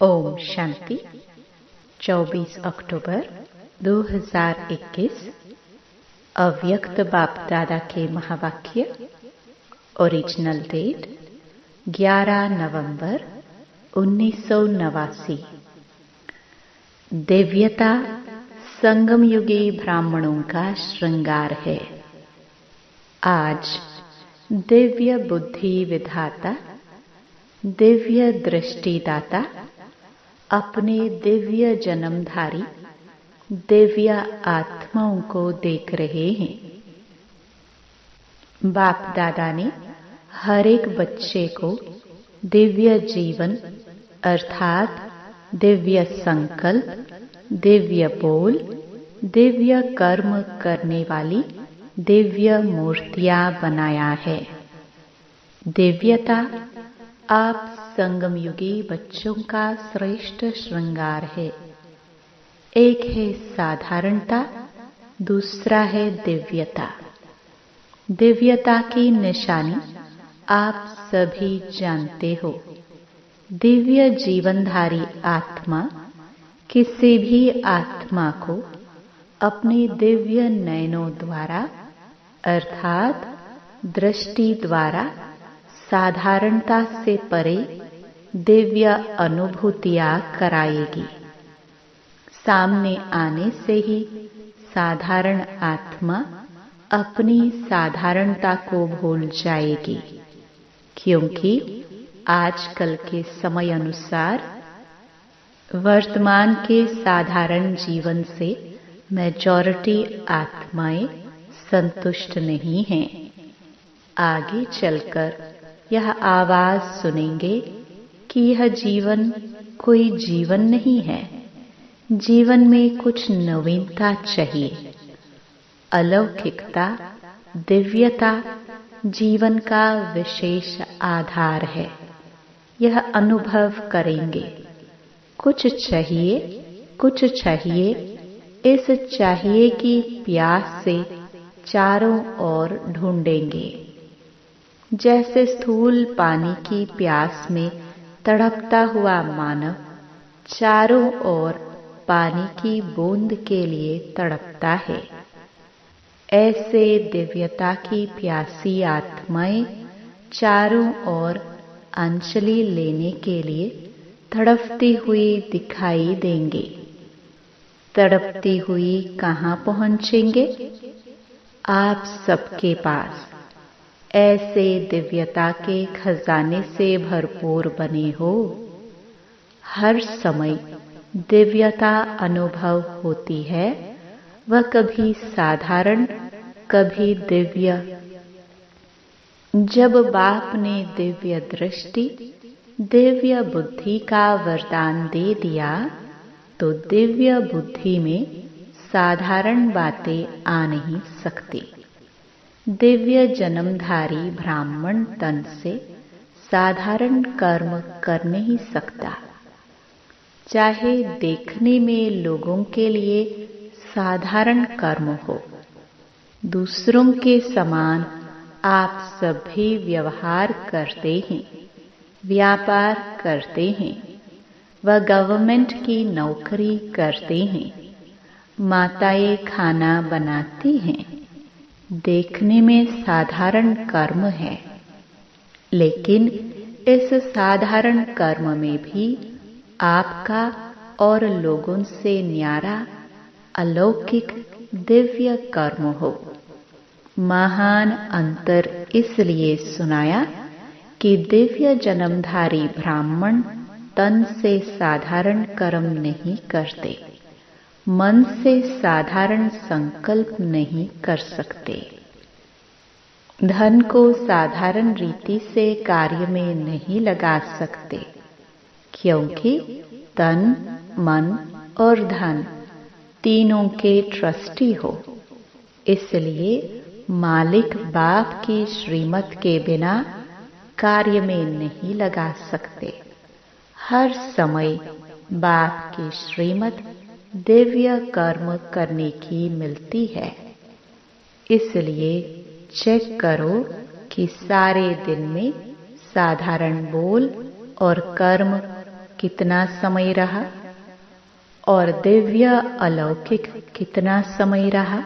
ओम शांति। 24 अक्टूबर 2021 अव्यक्त बाप दादा के महावाक्य। ओरिजिनल डेट 11 नवंबर 1989। दिव्यता संगम युगी ब्राह्मणों का श्रृंगार है। आज दिव्य बुद्धि विधाता, दिव्य दृष्टिदाता अपने दिव्य जन्मधारी दिव्य आत्माओं को देख रहे हैं। बाप दादा ने हर एक बच्चे को दिव्य जीवन अर्थात दिव्य संकल्प, दिव्य बोल, दिव्य कर्म करने वाली दिव्य मूर्तियां बनाया है। दिव्यता आप संगम युगी बच्चों का श्रेष्ठ श्रृंगार है। एक है साधारणता, दूसरा है दिव्यता। दिव्यता की निशानी आप सभी जानते हो। दिव्य जीवनधारी आत्मा किसी भी आत्मा को अपने दिव्य नयनों द्वारा अर्थात दृष्टि द्वारा साधारणता से परे दिव्य अनुभूतियां कराएगी। सामने आने से ही साधारण आत्मा अपनी साधारणता को भूल जाएगी, क्योंकि आजकल के समय अनुसार वर्तमान के साधारण जीवन से मेजॉरिटी आत्माएं संतुष्ट नहीं हैं। आगे चलकर यह आवाज सुनेंगे कि यह जीवन कोई जीवन नहीं है। जीवन में कुछ नवीनता चाहिए। अलौकिकता, दिव्यता जीवन का विशेष आधार है। यह अनुभव करेंगे। कुछ चाहिए, कुछ चाहिए। इस चाहिए की प्यास से चारों ओर ढूंढेंगे। जैसे स्थूल पानी की प्यास में तड़पता हुआ मानव चारों ओर पानी की बूंद के लिए तड़पता है, ऐसे दिव्यता की प्यासी आत्माएं चारों ओर अंजलि लेने के लिए तड़पती हुई दिखाई देंगे। तड़पती हुई कहाँ पहुंचेंगे? आप सबके पास। ऐसे दिव्यता के खजाने से भरपूर बने हो। हर समय दिव्यता अनुभव होती है। वह कभी साधारण, कभी दिव्य। जब बाप ने दिव्य दृष्टि, दिव्य बुद्धि का वरदान दे दिया, तो दिव्य बुद्धि में साधारण बातें आ नहीं सकती। दिव्य जन्मधारी ब्राह्मण तन से साधारण कर्म कर नहीं सकता। चाहे देखने में लोगों के लिए साधारण कर्म हो। दूसरों के समान आप सभी व्यवहार करते हैं, व्यापार करते हैं। वह गवर्नमेंट की नौकरी करते हैं। माताएं खाना बनाती हैं। देखने में साधारण कर्म है, लेकिन इस साधारण कर्म में भी आपका और लोगों से न्यारा अलौकिक दिव्य कर्म हो। महान अंतर इसलिए सुनाया कि दिव्य जन्मधारी ब्राह्मण तन से साधारण कर्म नहीं करते, मन से साधारण संकल्प नहीं कर सकते। धन को साधारण रीति से कार्य में नहीं लगा सकते, क्योंकि तन, मन और धन तीनों के ट्रस्टी हो। इसलिए मालिक बाप की श्रीमत के बिना कार्य में नहीं लगा सकते। हर समय बाप की श्रीमत दिव्य कर्म करने की मिलती है। इसलिए चेक करो कि सारे दिन में साधारण बोल और कर्म कितना समय रहा और दिव्य अलौकिक कितना समय रहा।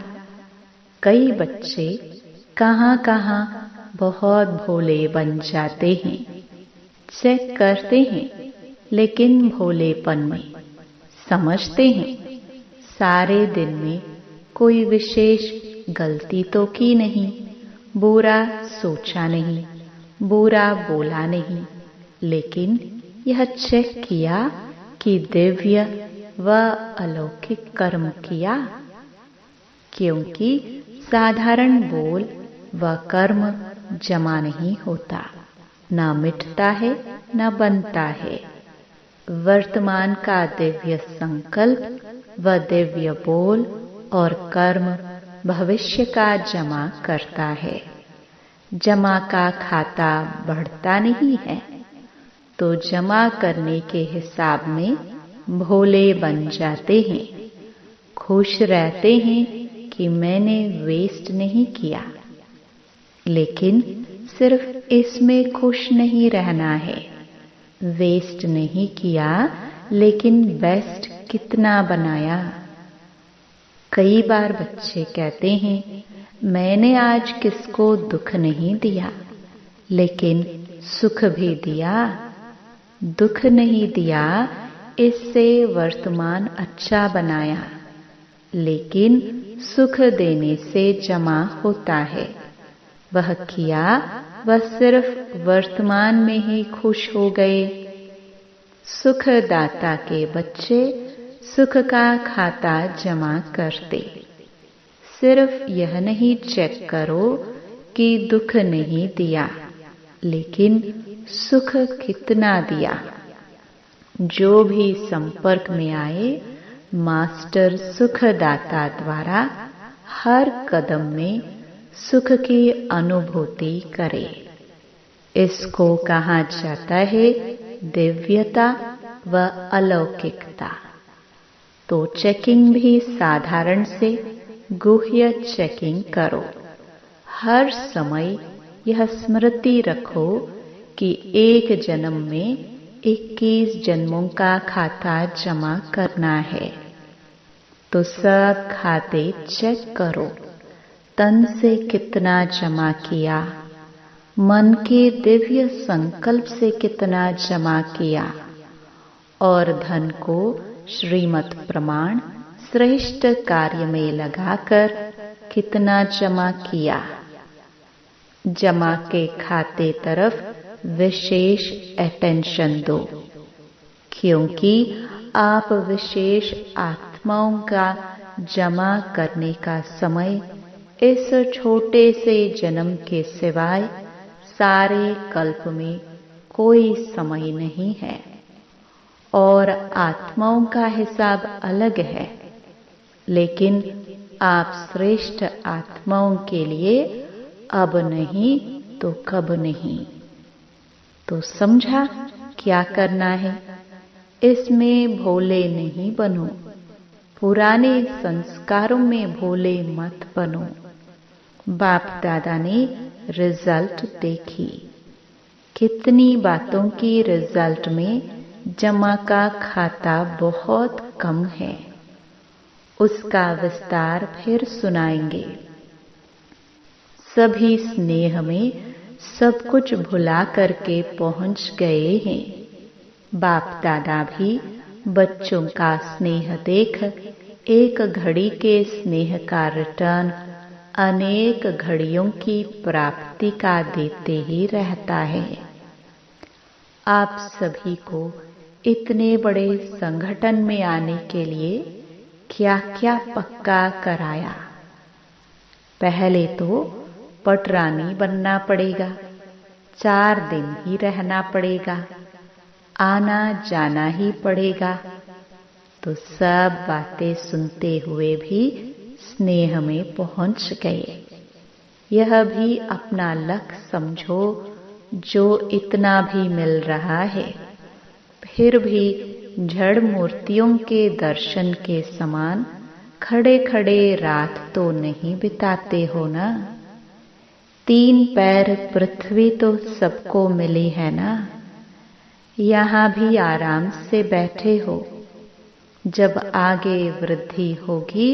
कई बच्चे कहाँ-कहाँ बहुत भोले बन जाते हैं, चेक करते हैं, लेकिन भोलेपन में समझते हैं सारे दिन में कोई विशेष गलती तो की नहीं, बुरा सोचा नहीं, बुरा बोला नहीं, लेकिन यह चेक किया कि दिव्य व अलौकिक कर्म किया। क्योंकि साधारण बोल व कर्म जमा नहीं होता, न मिटता है न बनता है। वर्तमान का दिव्य संकल्प व दिव्य बोल और कर्म भविष्य का जमा करता है। जमा का खाता बढ़ता नहीं है, तो जमा करने के हिसाब में भोले बन जाते हैं। खुश रहते हैं कि मैंने वेस्ट नहीं किया, लेकिन सिर्फ इसमें खुश नहीं रहना है। वेस्ट नहीं किया, लेकिन बेस्ट कितना बनाया। कई बार बच्चे कहते हैं मैंने आज किसको दुख नहीं दिया, लेकिन सुख भी दिया। दुख नहीं दिया, इससे वर्तमान अच्छा बनाया, लेकिन सुख देने से जमा होता है। वह किया, वह सिर्फ वर्तमान में ही खुश हो गए। सुखदाता के बच्चे सुख का खाता जमा करते। सिर्फ यह नहीं चेक करो कि दुख नहीं दिया, लेकिन सुख कितना दिया। जो भी संपर्क में आए, मास्टर सुखदाता द्वारा हर कदम में सुख की अनुभूति करे। इसको कहा जाता है दिव्यता व अलौकिकता। तो चेकिंग भी साधारण से गुह्य चेकिंग करो। हर समय यह स्मृति रखो कि एक जन्म में 21 जन्मों का खाता जमा करना है। तो सब खाते चेक करो। तन से कितना जमा किया, मन के दिव्य संकल्प से कितना जमा किया, और धन को श्रीमत प्रमाण श्रेष्ठ कार्य में लगाकर कितना जमा किया। जमा के खाते तरफ विशेष अटेंशन दो, क्योंकि आप विशेष आत्माओं का जमा करने का समय इस छोटे से जन्म के सिवाय सारे कल्प में कोई समय नहीं है। और आत्माओं का हिसाब अलग है, लेकिन आप श्रेष्ठ आत्माओं के लिए अब नहीं तो कब नहीं। तो समझा क्या करना है। इसमें भोले नहीं बनो, पुराने संस्कारों में भोले मत बनो। बाप दादा ने रिजल्ट देखी। कितनी बातों की रिजल्ट में जमा का खाता बहुत कम है। उसका विस्तार फिर सुनाएंगे। सभी स्नेह में सब कुछ भुला करके पहुंच गए हैं। बाप दादा भी बच्चों का स्नेह देख एक घड़ी के स्नेह का रिटर्न अनेक घड़ियों की प्राप्ति का देते ही रहता है। आप सभी को इतने बड़े संगठन में आने के लिए क्या क्या पक्का कराया। पहले तो पटरानी बनना पड़ेगा, 4 दिन ही रहना पड़ेगा, आना जाना ही पड़ेगा। तो सब बातें सुनते हुए भी स्नेह में पहुंच गए। यह भी अपना लक्ष्य समझो। जो इतना भी मिल रहा है, फिर भी जड़ मूर्तियों के दर्शन के समान खड़े खड़े रात तो नहीं बिताते हो ना। 3 पैर पृथ्वी तो सबको मिली है ना। यहाँ भी आराम से बैठे हो। जब आगे वृद्धि होगी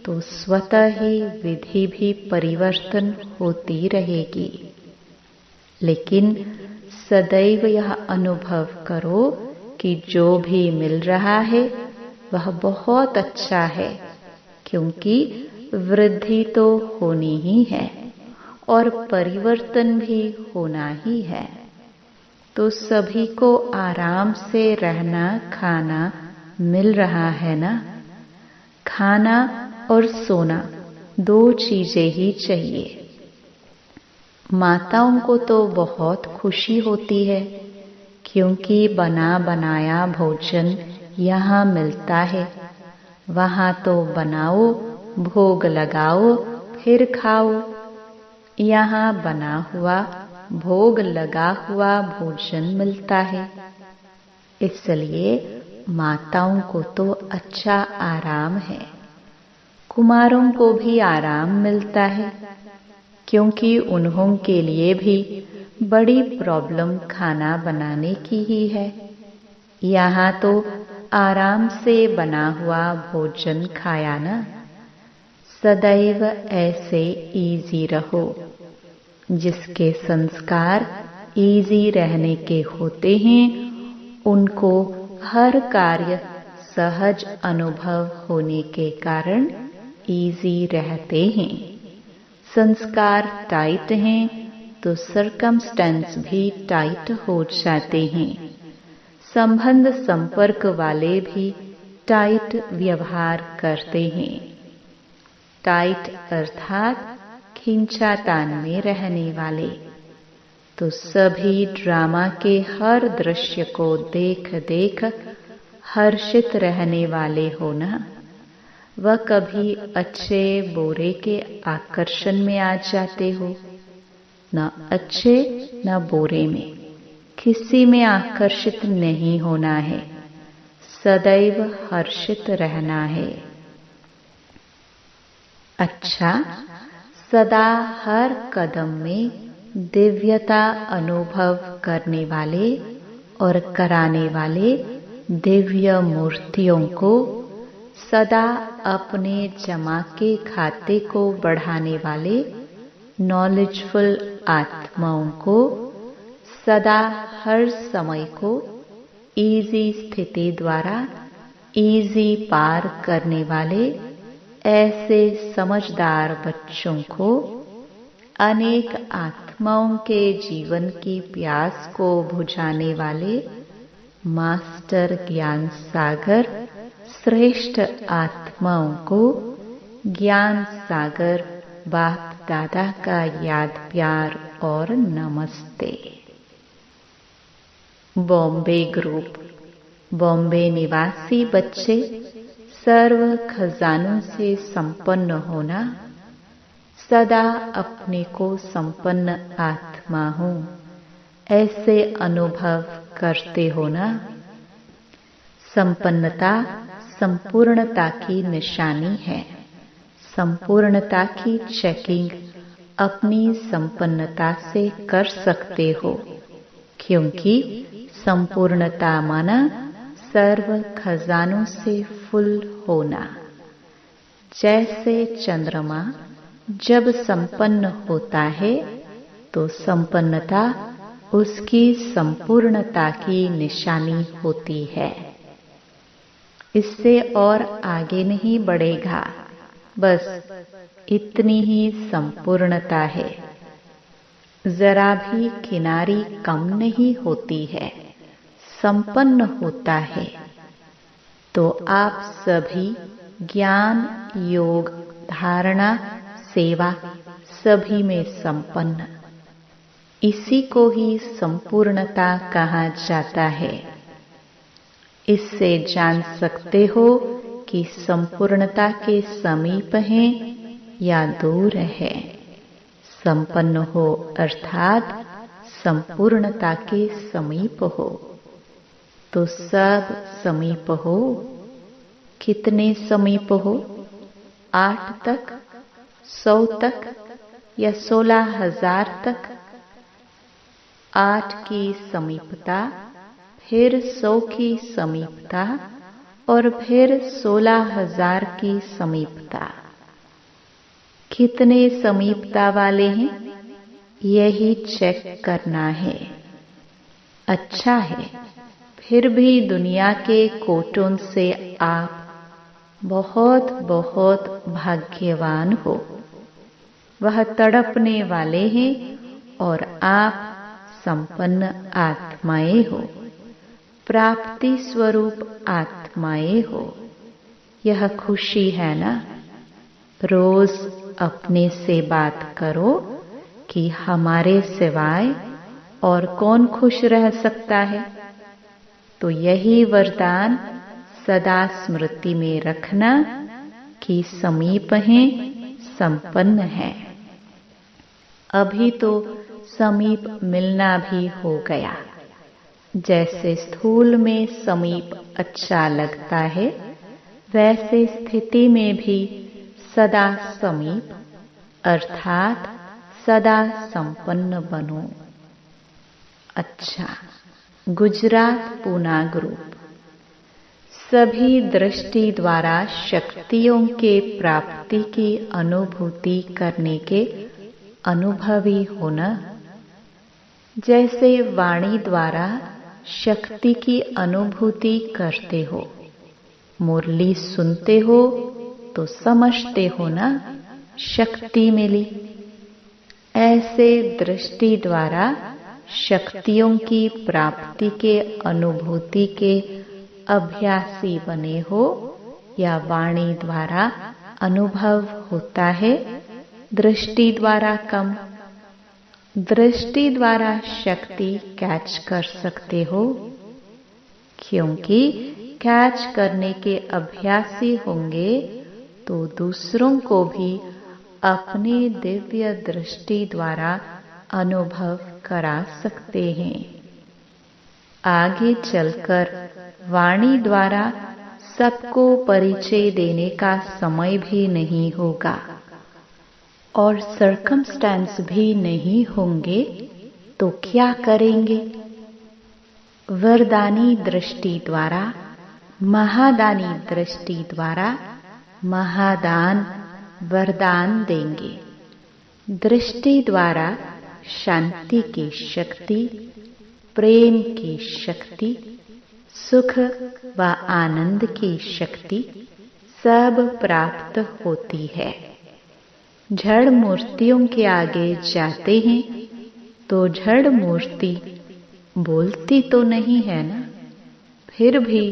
तो स्वतः ही विधि भी परिवर्तन होती रहेगी। लेकिन सदैव यह अनुभव करो कि जो भी मिल रहा है वह बहुत अच्छा है, क्योंकि वृद्धि तो होनी ही है और परिवर्तन भी होना ही है। तो सभी को आराम से रहना खाना मिल रहा है ना। खाना और सोना 2 चीजें ही चाहिए। माताओं को तो बहुत खुशी होती है, क्योंकि बना बनाया भोजन यहाँ मिलता है। वहाँ तो बनाओ, भोग लगाओ, फिर खाओ। यहाँ बना हुआ, भोग लगा हुआ भोजन मिलता है। इसलिए माताओं को तो अच्छा आराम है। कुमारों को भी आराम मिलता है, क्योंकि उन्हों के लिए भी बड़ी प्रॉब्लम खाना बनाने की ही है। यहाँ तो आराम से बना हुआ भोजन खाया ना। सदैव ऐसे इजी रहो। जिसके संस्कार इजी रहने के होते हैं, उनको हर कार्य सहज अनुभव होने के कारण इजी रहते हैं। संस्कार टाइट हैं तो सर्कमस्टेंस भी टाइट हो जाते हैं। संबंध संपर्क वाले भी टाइट व्यवहार करते हैं। टाइट अर्थात खींचातान में रहने वाले। तो सभी ड्रामा के हर दृश्य को देख देख हर्षित रहने वाले हो ना। वह कभी अच्छे बुरे के आकर्षण में आ जाते हो, न अच्छे न बुरे में। किसी में आकर्षित नहीं होना है, सदैव हर्षित रहना है। अच्छा, सदा हर कदम में दिव्यता अनुभव करने वाले और कराने वाले दिव्य मूर्तियों को, सदा अपने जमा के खाते को बढ़ाने वाले नॉलेजफुल आत्माओं को, सदा हर समय को इजी स्थिति द्वारा इजी पार करने वाले ऐसे समझदार बच्चों को, अनेक आत्माओं के जीवन की प्यास को बुझाने वाले मास्टर ज्ञान सागर श्रेष्ठ आत्माओं को ज्ञान सागर बाप दादा का याद प्यार और नमस्ते। बॉम्बे ग्रुप। बॉम्बे निवासी बच्चे सर्व खजानों से संपन्न होना। सदा अपने को संपन्न आत्मा हूँ ऐसे अनुभव करते हो ना। संपन्नता संपूर्णता की निशानी है। संपूर्णता की चेकिंग अपनी संपन्नता से कर सकते हो, क्योंकि संपूर्णता माना सर्व खजानों से फुल होना। जैसे चंद्रमा जब संपन्न होता है तो संपन्नता उसकी संपूर्णता की निशानी होती है। इससे और आगे नहीं बढ़ेगा, बस इतनी ही संपूर्णता है। जरा भी किनारी कम नहीं होती है, संपन्न होता है। तो आप सभी ज्ञान, योग, धारणा, सेवा सभी में संपन्न। इसी को ही संपूर्णता कहा जाता है। इससे जान सकते हो कि संपूर्णता के समीप हैं या दूर है। संपन्न हो अर्थात संपूर्णता के समीप हो। तो सब समीप हो। कितने समीप हो? 8 तक, 100 तक या 16,000 तक? 8 की समीपता, फिर 100 की समीपता और फिर 16,000 की समीपता। कितने समीपता वाले हैं, यही चेक करना है। अच्छा है, फिर भी दुनिया के कोटों से आप बहुत बहुत भाग्यवान हो। वह तड़पने वाले हैं और आप संपन्न आत्माएं हो, प्राप्ति स्वरूप आत्माएं हो। यह खुशी है ना? रोज अपने से बात करो कि हमारे सिवाय और कौन खुश रह सकता है। तो यही वरदान सदा स्मृति में रखना कि समीप हैं, संपन्न है। अभी तो समीप मिलना भी हो गया। जैसे स्थूल में समीप अच्छा लगता है, वैसे स्थिति में भी सदा समीप अर्थात सदा संपन्न बनो। अच्छा, गुजरात पूना ग्रुप। सभी दृष्टि द्वारा शक्तियों के प्राप्ति की अनुभूति करने के अनुभवी होना। जैसे वाणी द्वारा शक्ति की अनुभूति करते हो, मुरली सुनते हो तो समझते हो ना, शक्ति मिली। ऐसे दृष्टि द्वारा शक्तियों की प्राप्ति के अनुभूति के अभ्यासी बने हो, या वाणी द्वारा अनुभव होता है, दृष्टि द्वारा कम। दृष्टि द्वारा शक्ति कैच कर सकते हो, क्योंकि कैच करने के अभ्यासी होंगे तो दूसरों को भी अपने दिव्य दृष्टि द्वारा अनुभव करा सकते हैं। आगे चलकर वाणी द्वारा सबको परिचय देने का समय भी नहीं होगा और सर्कमस्टेंस भी नहीं होंगे, तो क्या करेंगे? वरदानी दृष्टि द्वारा, महादानी दृष्टि द्वारा महादान वरदान देंगे। दृष्टि द्वारा शांति की शक्ति, प्रेम की शक्ति, सुख व आनंद की शक्ति सब प्राप्त होती है। जड़ मूर्तियों के आगे जाते हैं तो जड़ मूर्ति बोलती तो नहीं है ना, फिर भी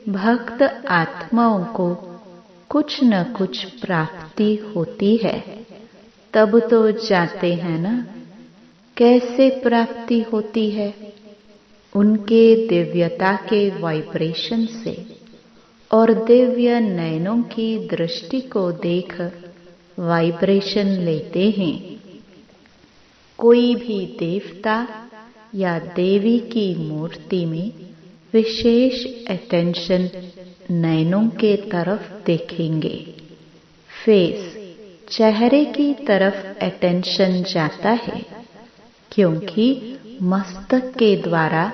भक्त आत्माओं को कुछ न कुछ प्राप्ति होती है, तब तो जाते हैं ना। कैसे प्राप्ति होती है? उनके दिव्यता के वाइब्रेशन से और दिव्य नयनों की दृष्टि को देख वाइब्रेशन लेते हैं। कोई भी देवता या देवी की मूर्ति में विशेष अटेंशन नयनों के तरफ देखेंगे। फेस, चेहरे की तरफ अटेंशन जाता है, क्योंकि मस्तक के द्वारा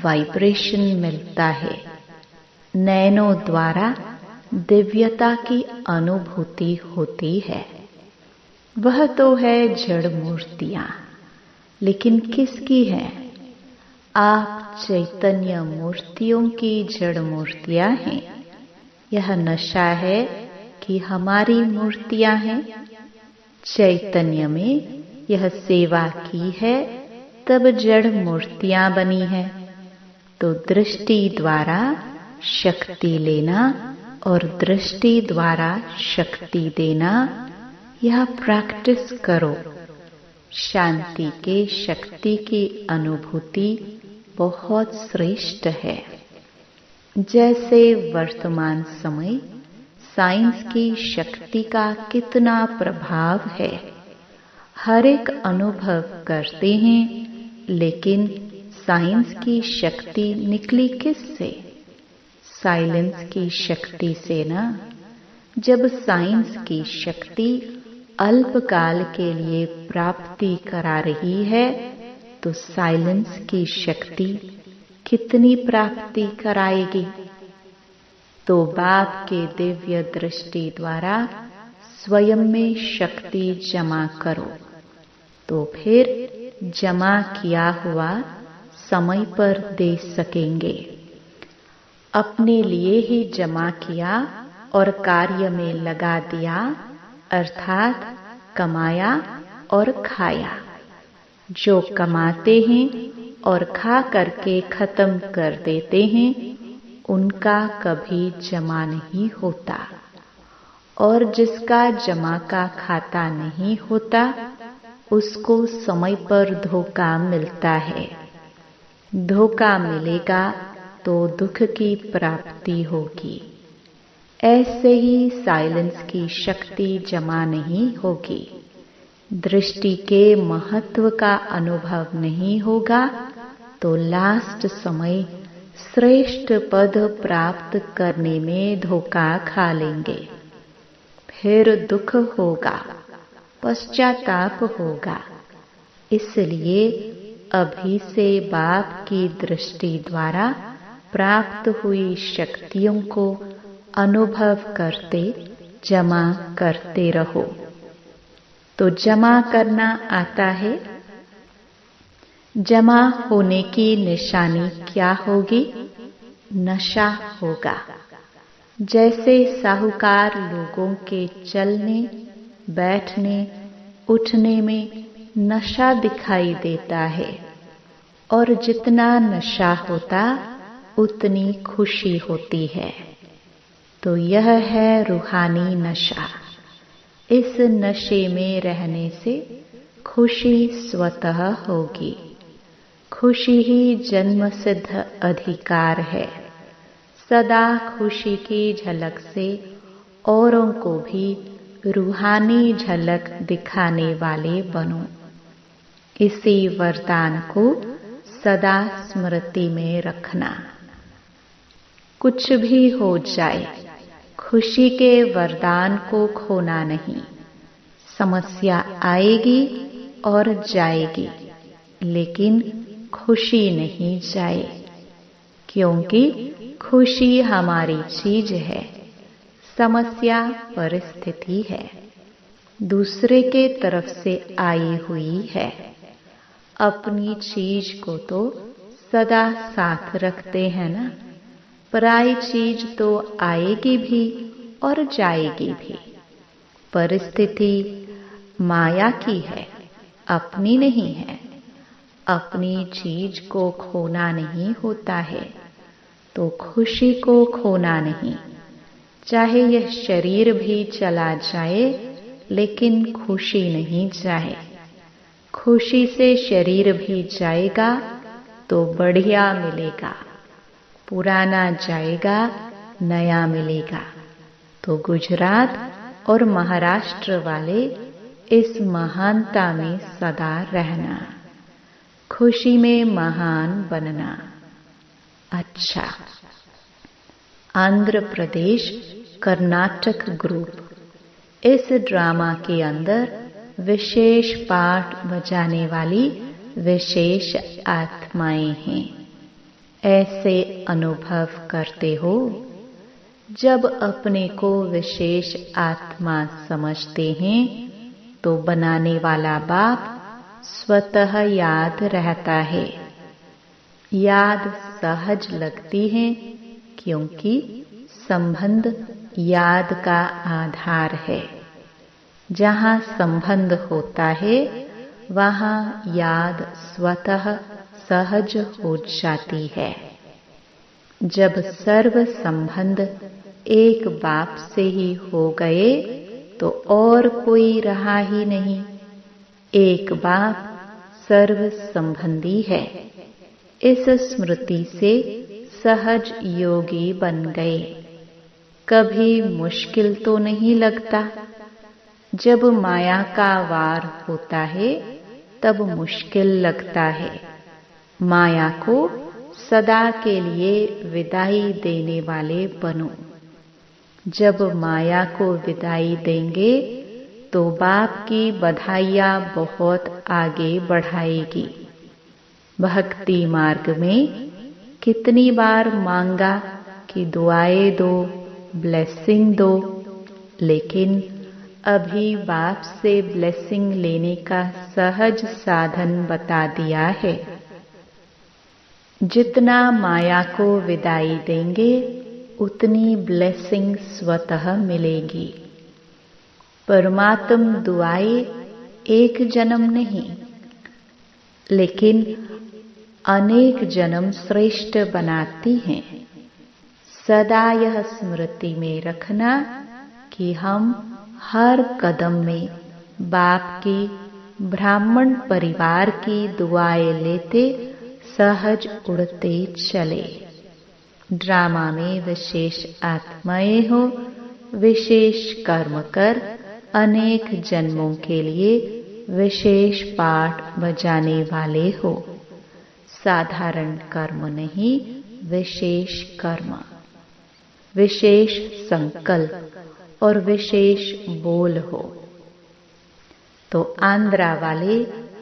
वाइब्रेशन मिलता है। नैनों द्वारा दिव्यता की अनुभूति होती है। वह तो है जड़ मूर्तियां, लेकिन किसकी है? आप चैतन्य मूर्तियों की जड़ मूर्तियां हैं। यह नशा है कि हमारी मूर्तियां हैं। चैतन्य में यह सेवा की है, तब जड़ मूर्तियां बनी है। तो दृष्टि द्वारा शक्ति लेना और दृष्टि द्वारा शक्ति देना, यह प्रैक्टिस करो। शांति के शक्ति की अनुभूति बहुत श्रेष्ठ है। जैसे वर्तमान समय साइंस की शक्ति का कितना प्रभाव है, हर एक अनुभव करते हैं, लेकिन साइंस की शक्ति निकली किससे? साइलेंस की शक्ति से ना। जब साइंस की शक्ति अल्पकाल के लिए प्राप्ति करा रही है, तो साइलेंस की शक्ति कितनी प्राप्ति कराएगी। तो बाप के दिव्य दृष्टि द्वारा स्वयं में शक्ति जमा करो, तो फिर जमा किया हुआ समय पर दे सकेंगे। अपने लिए ही जमा किया और कार्य में लगा दिया, अर्थात कमाया और खाया। जो कमाते हैं और खा करके खत्म कर देते हैं, उनका कभी जमा नहीं होता। और जिसका जमा का खाता नहीं होता, उसको समय पर धोखा मिलता है। धोखा मिलेगा तो दुख की प्राप्ति होगी। ऐसे ही साइलेंस की शक्ति जमा नहीं होगी। दृष्टि के महत्व का अनुभव नहीं होगा तो लास्ट समय श्रेष्ठ पद प्राप्त करने में धोखा खा लेंगे। फिर दुख होगा, पश्चाताप होगा। इसलिए अभी से बाप की दृष्टि द्वारा प्राप्त हुई शक्तियों को अनुभव करते, जमा करते रहो। तो जमा करना आता है। जमा होने की निशानी क्या होगी? नशा होगा। जैसे साहूकार लोगों के चलने, बैठने, उठने में नशा दिखाई देता है, और जितना नशा होता उतनी खुशी होती है। तो यह है रूहानी नशा। इस नशे में रहने से खुशी स्वतः होगी। खुशी ही जन्म सिद्ध अधिकार है। सदा खुशी की झलक से औरों को भी रूहानी झलक दिखाने वाले बनो। इसी वरदान को सदा स्मृति में रखना। कुछ भी हो जाए, खुशी के वरदान को खोना नहीं। समस्या आएगी और जाएगी, लेकिन खुशी नहीं जाए, क्योंकि खुशी हमारी चीज है, समस्या परिस्थिति है, दूसरे के तरफ से आई हुई है। अपनी चीज को तो सदा साथ रखते हैं ना। पराई चीज तो आएगी भी और जाएगी भी। परिस्थिति माया की है, अपनी नहीं है। अपनी चीज को खोना नहीं होता है, तो खुशी को खोना नहीं। चाहे यह शरीर भी चला जाए, लेकिन खुशी नहीं जाए। खुशी से शरीर भी जाएगा तो बढ़िया मिलेगा, पुराना जाएगा नया मिलेगा। तो गुजरात और महाराष्ट्र वाले इस महानता में सदा रहना, खुशी में महान बनना। अच्छा, आंध्र प्रदेश कर्नाटक ग्रुप इस ड्रामा के अंदर विशेष पाठ बजाने वाली विशेष आत्माएं हैं। ऐसे अनुभव करते हो। जब अपने को विशेष आत्मा समझते हैं, तो बनाने वाला बाप स्वतः याद रहता है। याद सहज लगती है, क्योंकि संबंध याद का आधार है। जहाँ संबंध होता है, वहाँ याद स्वतः सहज हो जाती है। जब सर्व संबंध एक बाप से ही हो गए, तो और कोई रहा ही नहीं। एक बाप सर्व संबंधी है। इस स्मृति से सहज योगी बन गए। कभी मुश्किल तो नहीं लगता। जब माया का वार होता है, तब मुश्किल लगता है। माया को सदा के लिए विदाई देने वाले बनो। जब माया को विदाई देंगे, तो बाप की बधाइयाँ बहुत आगे बढ़ाएगी। भक्ति मार्ग में कितनी बार मांगा कि दुआएं दो, ब्लेसिंग दो, लेकिन अभी बाप से ब्लेसिंग लेने का सहज साधन बता दिया है। जितना माया को विदाई देंगे उतनी ब्लेसिंग स्वतः मिलेगी। परमात्म दुआएं एक जन्म नहीं, लेकिन अनेक जन्म श्रेष्ठ बनाती हैं। सदा यह स्मृति में रखना कि हम हर कदम में बाप की, ब्राह्मण परिवार की दुआएं लेते सहज उड़ते चले। ड्रामा में विशेष आत्माएं हो, विशेष कर्म कर अनेक जन्मों के लिए विशेष पाठ बजाने वाले हो। साधारण कर्म नहीं, विशेष कर्म, विशेष संकल्प और विशेष बोल हो। तो आंध्रा वाले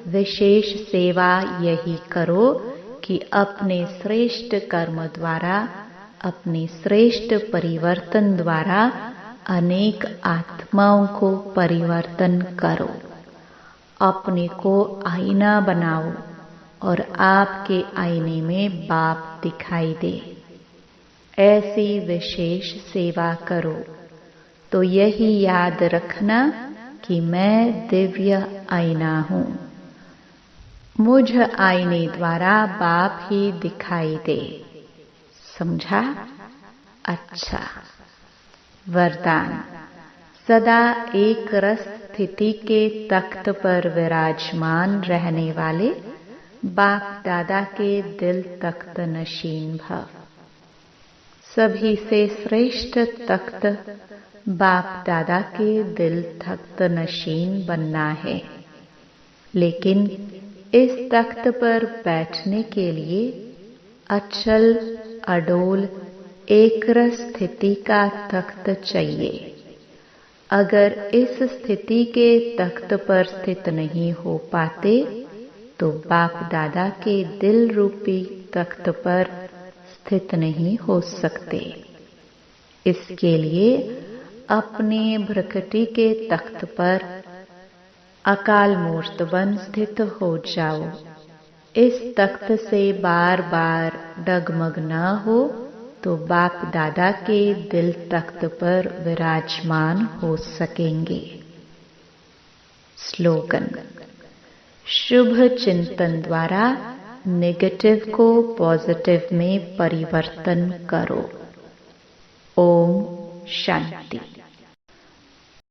विशेष सेवा यही करो कि अपने श्रेष्ठ कर्म द्वारा, अपने श्रेष्ठ परिवर्तन द्वारा अनेक आत्माओं को परिवर्तन करो। अपने को आईना बनाओ और आपके आईने में बाप दिखाई दे। ऐसी विशेष सेवा करो। तो यही याद रखना कि मैं दिव्य आईना हूँ। मुझ आईने द्वारा बाप ही दिखाई दे। समझा? अच्छा। वरदान। सदा एक रस स्थिति के तख्त पर विराजमान रहने वाले बाप दादा के दिल तख्त नशीन भव। सभी से श्रेष्ठ तख्त बाप दादा के दिल तख्त नशीन बनना है। लेकिन इस तख्त पर बैठने के लिए अचल, अडोल, एकरस स्थिति का तख्त चाहिए। अगर इस स्थिति के तख्त पर स्थित नहीं हो पाते तो बाप दादा के दिल रूपी तख्त पर स्थित नहीं हो सकते। इसके लिए अपने भ्रकटी के तख्त पर अकाल मूर्त बन स्थित हो जाओ। इस तख्त से बार बार डगमग न हो तो बाप दादा के दिल तख्त पर विराजमान हो सकेंगे। स्लोगन। शुभ चिंतन द्वारा नेगेटिव को पॉजिटिव में परिवर्तन करो। ओम शांति।